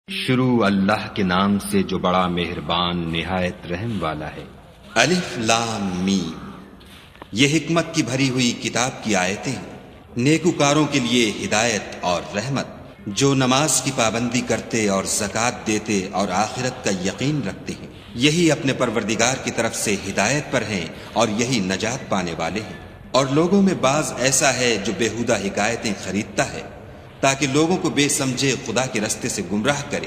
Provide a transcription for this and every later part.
شروع اللہ کے نام سے جو بڑا مہربان نہایت رحم والا ہے۔ الف لام میم، یہ حکمت کی بھری ہوئی کتاب کی آیتیں ہیں، نیکوکاروں کے لیے ہدایت اور رحمت، جو نماز کی پابندی کرتے اور زکوٰۃ دیتے اور آخرت کا یقین رکھتے ہیں، یہی اپنے پروردگار کی طرف سے ہدایت پر ہیں اور یہی نجات پانے والے ہیں۔ اور لوگوں میں بعض ایسا ہے جو بیہودہ حکایتیں خریدتا ہے تاکہ لوگوں کو بے سمجھے خدا کے رستے سے گمراہ کرے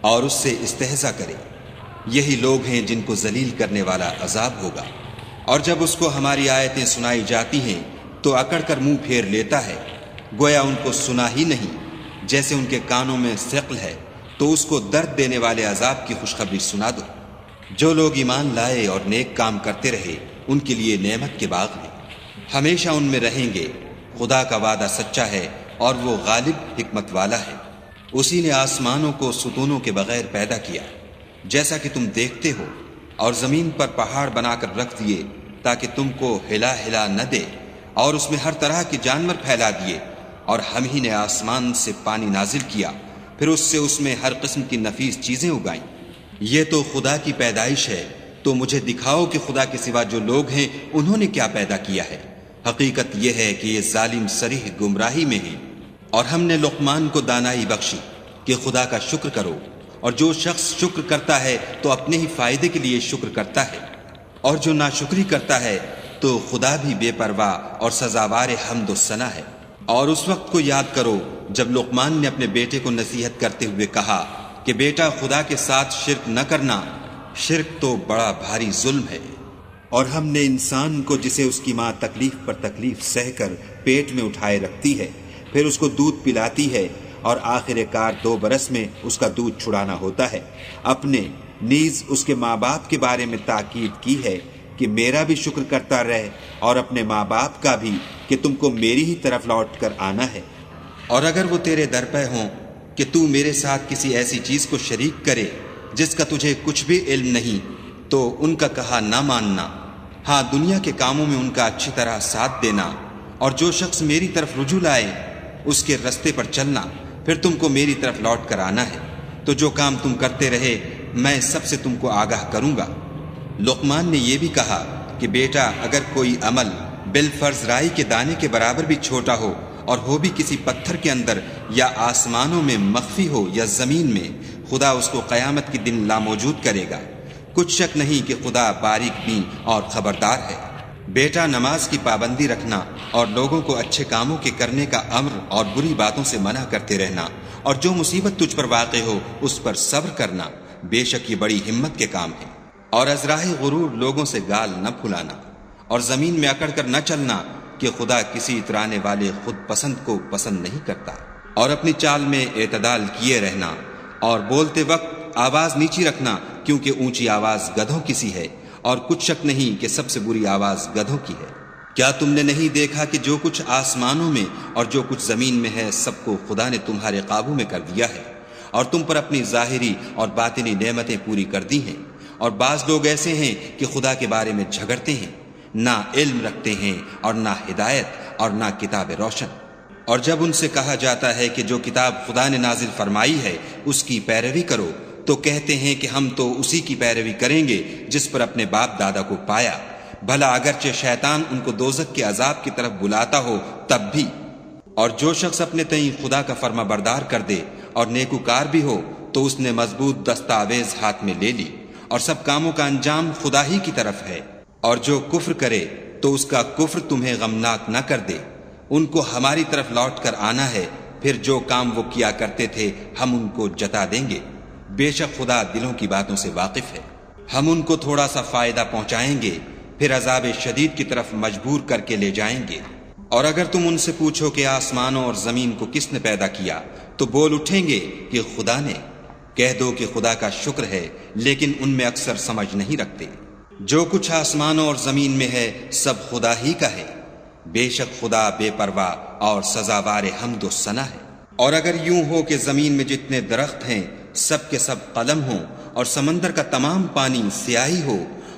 اور اس سے استہزاء کرے، یہی لوگ ہیں جن کو ذلیل کرنے والا عذاب ہوگا۔ اور جب اس کو ہماری آیتیں سنائی جاتی ہیں تو اکڑ کر منہ پھیر لیتا ہے، گویا ان کو سنا ہی نہیں، جیسے ان کے کانوں میں ثقل ہے، تو اس کو درد دینے والے عذاب کی خوشخبری سنا دو۔ جو لوگ ایمان لائے اور نیک کام کرتے رہے، ان کے لیے نعمت کے باغ ہیں، ہمیشہ ان میں رہیں گے۔ خدا کا وعدہ سچا ہے اور وہ غالب حکمت والا ہے۔ اسی نے آسمانوں کو ستونوں کے بغیر پیدا کیا، جیسا کہ تم دیکھتے ہو، اور زمین پر پہاڑ بنا کر رکھ دیے تاکہ تم کو ہلا نہ دے، اور اس میں ہر طرح کے جانور پھیلا دیے۔ اور ہم ہی نے آسمان سے پانی نازل کیا، پھر اس میں ہر قسم کی نفیس چیزیں اگائیں۔ یہ تو خدا کی پیدائش ہے، تو مجھے دکھاؤ کہ خدا کے سوا جو لوگ ہیں انہوں نے کیا پیدا کیا ہے۔ حقیقت یہ ہے کہ یہ ظالم صریح گمراہی میں ہیں۔ اور ہم نے لقمان کو دانائی بخشی کہ خدا کا شکر کرو، اور جو شخص شکر کرتا ہے تو اپنے ہی فائدے کے لیے شکر کرتا ہے، اور جو ناشکری کرتا ہے تو خدا بھی بے پرواہ اور سزاوار حمد و ثنا ہے۔ اور اس وقت کو یاد کرو جب لقمان نے اپنے بیٹے کو نصیحت کرتے ہوئے کہا کہ بیٹا، خدا کے ساتھ شرک نہ کرنا، شرک تو بڑا بھاری ظلم ہے۔ اور ہم نے انسان کو، جسے اس کی ماں تکلیف پر تکلیف سہ کر پیٹ میں اٹھائے رکھتی ہے، پھر اس کو دودھ پلاتی ہے، اور آخر کار 2 برس میں اس کا دودھ چھڑانا ہوتا ہے، اپنے نیز اس کے ماں باپ کے بارے میں تاکید کی ہے کہ میرا بھی شکر کرتا رہے، اور اپنے ماں باپ کا بھی، کہ تم کو میری ہی طرف لوٹ کر آنا ہے۔ اور اگر وہ تیرے در پہ ہوں کہ تو میرے ساتھ کسی ایسی چیز کو شریک کرے جس کا تجھے کچھ بھی علم نہیں، تو ان کا کہا نہ ماننا، ہاں دنیا کے کاموں میں ان کا اچھی طرح ساتھ دینا، اور جو شخص میری طرف رجوع لائے اس کے رستے پر چلنا، پھر تم کو میری طرف لوٹ کر آنا ہے، تو جو کام تم کرتے رہے میں سب سے تم کو آگاہ کروں گا۔ لقمان نے یہ بھی کہا کہ بیٹا، اگر کوئی عمل بالفرض رائی کے دانے کے برابر بھی چھوٹا ہو، اور ہو بھی کسی پتھر کے اندر یا آسمانوں میں مخفی ہو یا زمین میں، خدا اس کو قیامت کے دن لاموجود کرے گا۔ کچھ شک نہیں کہ خدا باریک بین اور خبردار ہے۔ بیٹا، نماز کی پابندی رکھنا اور لوگوں کو اچھے کاموں کے کرنے کا امر اور بری باتوں سے منع کرتے رہنا، اور جو مصیبت تجھ پر واقع ہو اس پر صبر کرنا، بے شک یہ بڑی ہمت کے کام ہے۔ اور ازراہ غرور لوگوں سے گال نہ پھلانا، اور زمین میں اکڑ کر نہ چلنا، کہ خدا کسی اترانے والے خود پسند کو پسند نہیں کرتا۔ اور اپنی چال میں اعتدال کیے رہنا، اور بولتے وقت آواز نیچی رکھنا، کیونکہ اونچی آواز گدھوں کی سی ہے، اور کچھ شک نہیں کہ سب سے بری آواز گدھوں کی ہے۔ کیا تم نے نہیں دیکھا کہ جو کچھ آسمانوں میں اور جو کچھ زمین میں ہے، سب کو خدا نے تمہارے قابو میں کر دیا ہے، اور تم پر اپنی ظاہری اور باطنی نعمتیں پوری کر دی ہیں۔ اور بعض لوگ ایسے ہیں کہ خدا کے بارے میں جھگڑتے ہیں، نہ علم رکھتے ہیں اور نہ ہدایت اور نہ کتاب روشن۔ اور جب ان سے کہا جاتا ہے کہ جو کتاب خدا نے نازل فرمائی ہے اس کی پیروی کرو، تو کہتے ہیں کہ ہم تو اسی کی پیروی کریں گے جس پر اپنے باپ دادا کو پایا، بھلا اگرچہ شیطان ان کو دوزخ کے عذاب کی طرف بلاتا ہو تب بھی۔ اور جو شخص اپنے تئیں خدا کا فرما بردار کر دے اور نیکوکار بھی ہو، تو اس نے مضبوط دستاویز ہاتھ میں لے لی، اور سب کاموں کا انجام خدا ہی کی طرف ہے۔ اور جو کفر کرے تو اس کا کفر تمہیں غمناک نہ کر دے، ان کو ہماری طرف لوٹ کر آنا ہے، پھر جو کام وہ کیا کرتے تھے ہم ان کو جتا دیں گے۔ بے شک خدا دلوں کی باتوں سے واقف ہے۔ ہم ان کو تھوڑا سا فائدہ پہنچائیں گے، پھر عذاب شدید کی طرف مجبور کر کے لے جائیں گے۔ اور اگر تم ان سے پوچھو کہ آسمانوں اور زمین کو کس نے پیدا کیا، تو بول اٹھیں گے کہ خدا نے۔ کہہ دو کہ خدا کا شکر ہے، لیکن ان میں اکثر سمجھ نہیں رکھتے۔ جو کچھ آسمانوں اور زمین میں ہے سب خدا ہی کا ہے، بے شک خدا بے پرواہ اور سزاوار حمد و ثنا ہے۔ اور اگر یوں ہو کہ زمین میں جتنے درخت ہیں سب کے سب قلم ہوں، اور سمندر کا تمام پانی سیاہی ہو،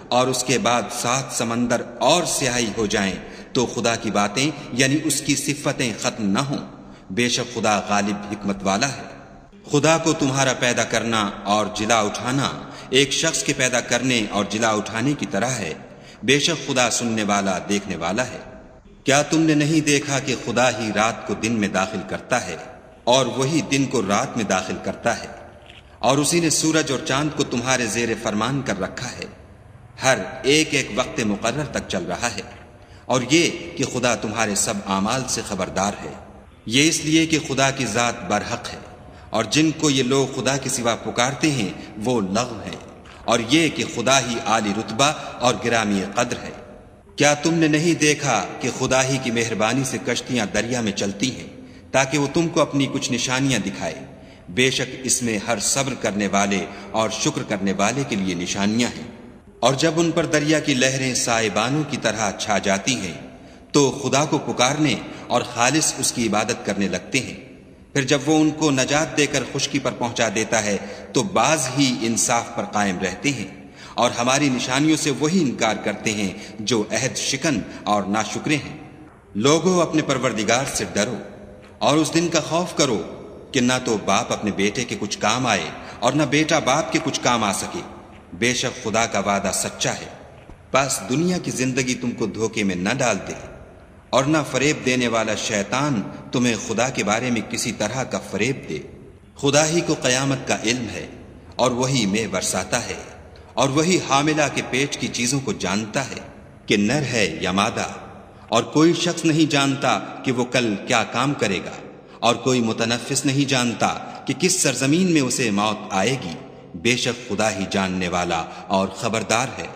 اور اس کے بعد 7 سمندر اور سیاہی ہو جائیں، تو خدا کی باتیں یعنی اس کی صفتیں ختم نہ ہوں۔ بے شک خدا غالب حکمت والا ہے۔ خدا کو تمہارا پیدا کرنا اور جلا اٹھانا ایک شخص کے پیدا کرنے اور جلا اٹھانے کی طرح ہے۔ بے شک خدا سننے والا دیکھنے والا ہے۔ کیا تم نے نہیں دیکھا کہ خدا ہی رات کو دن میں داخل کرتا ہے اور وہی دن کو رات میں داخل کرتا ہے، اور اسی نے سورج اور چاند کو تمہارے زیر فرمان کر رکھا ہے، ہر ایک ایک وقت مقرر تک چل رہا ہے، اور یہ کہ خدا تمہارے سب اعمال سے خبردار ہے۔ یہ اس لیے کہ خدا کی ذات برحق ہے، اور جن کو یہ لوگ خدا کے سوا پکارتے ہیں وہ لغو ہیں، اور یہ کہ خدا ہی عالی رتبہ اور گرامی قدر ہے۔ کیا تم نے نہیں دیکھا کہ خدا ہی کی مہربانی سے کشتیاں دریا میں چلتی ہیں تاکہ وہ تم کو اپنی کچھ نشانیاں دکھائے؟ بے شک اس میں ہر صبر کرنے والے اور شکر کرنے والے کے لیے نشانیاں ہیں۔ اور جب ان پر دریا کی لہریں سائبانوں کی طرح چھا جاتی ہیں تو خدا کو پکارنے اور خالص اس کی عبادت کرنے لگتے ہیں، پھر جب وہ ان کو نجات دے کر خشکی پر پہنچا دیتا ہے تو بعض ہی انصاف پر قائم رہتے ہیں، اور ہماری نشانیوں سے وہی انکار کرتے ہیں جو عہد شکن اور ناشکرے ہیں۔ لوگوں اپنے پروردگار سے ڈرو اور اس دن کا خوف کرو کہ نہ تو باپ اپنے بیٹے کے کچھ کام آئے اور نہ بیٹا باپ کے کچھ کام آ سکے۔ بے شک خدا کا وعدہ سچا ہے۔ بس دنیا کی زندگی تم کو دھوکے میں نہ ڈال دے، اور نہ فریب دینے والا شیطان تمہیں خدا کے بارے میں کسی طرح کا فریب دے۔ خدا ہی کو قیامت کا علم ہے، اور وہی مے برساتا ہے، اور وہی حاملہ کے پیٹ کی چیزوں کو جانتا ہے کہ نر ہے یا مادہ، اور کوئی شخص نہیں جانتا کہ وہ کل کیا کام کرے گا، اور کوئی متنفس نہیں جانتا کہ کس سرزمین میں اسے موت آئے گی۔ بے شک خدا ہی جاننے والا اور خبردار ہے۔